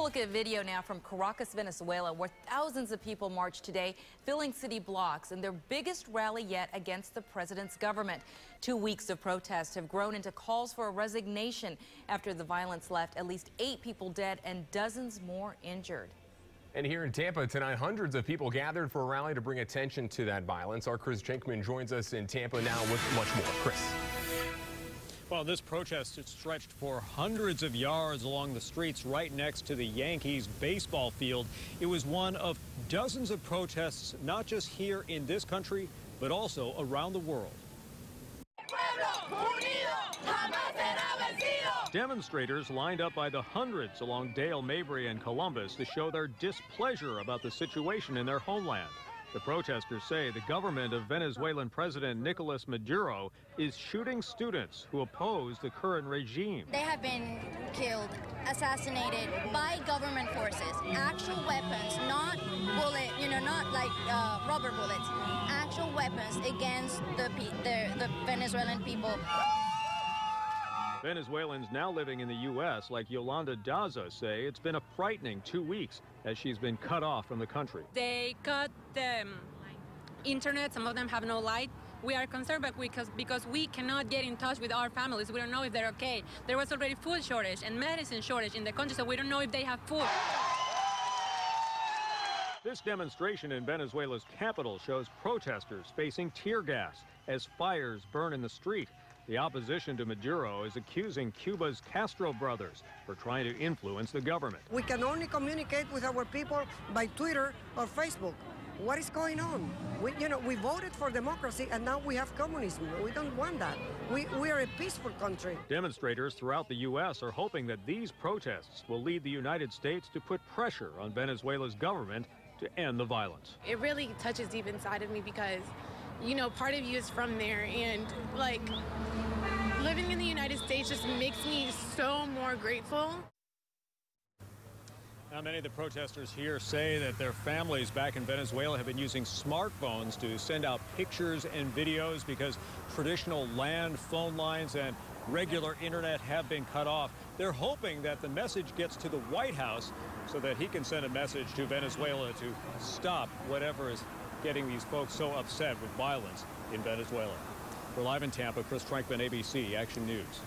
a look at video now from Caracas, Venezuela, where thousands of people marched today, filling city blocks in their biggest rally yet against the president's government. 2 weeks of protests have grown into calls for a resignation after the violence left at least 8 people dead and dozens more injured. And here in Tampa tonight, hundreds of people gathered for a rally to bring attention to that violence. Our Chris Jenkman joins us in Tampa now with much more. Chris. Well, this protest has stretched for hundreds of yards along the streets right next to the Yankees baseball field. It was one of dozens of protests, not just here in this country, but also around the world. Demonstrators lined up by the hundreds along Dale, Mabry, and Columbus to show their displeasure about the situation in their homeland. The protesters say the government of Venezuelan President Nicolas Maduro is shooting students who oppose the current regime. They have been killed, assassinated by government forces. Actual weapons, not not like rubber bullets. Actual weapons against the Venezuelan people. Venezuelans now living in the U.S., like Yolanda Daza, say it's been a frightening 2 weeks as she's been cut off from the country. They cut the internet. Some of them have no light. We are concerned because we cannot get in touch with our families. We don't know if they're okay. There was already food shortage and medicine shortage in the country, so we don't know if they have food. This demonstration in Venezuela's capital shows protesters facing tear gas as fires burn in the street. The opposition to Maduro is accusing Cuba's Castro brothers for trying to influence the government. We can only communicate with our people by Twitter or Facebook. What is going on? We voted for democracy and now we have communism. We don't want that. We are a peaceful country. Demonstrators throughout the U.S. are hoping that these protests will lead the United States to put pressure on Venezuela's government to end the violence. It really touches deep inside of me because, part of you is from there, and living in the United States just makes me so more grateful. Now, many of the protesters here say that their families back in Venezuela have been using smartphones to send out pictures and videos because traditional land phone lines and regular internet have been cut off. They're hoping that the message gets to the White House so that he can send a message to Venezuela to stop whatever is getting these folks so upset with violence in Venezuela. We're live in Tampa. Chris Jenkman, ABC Action News.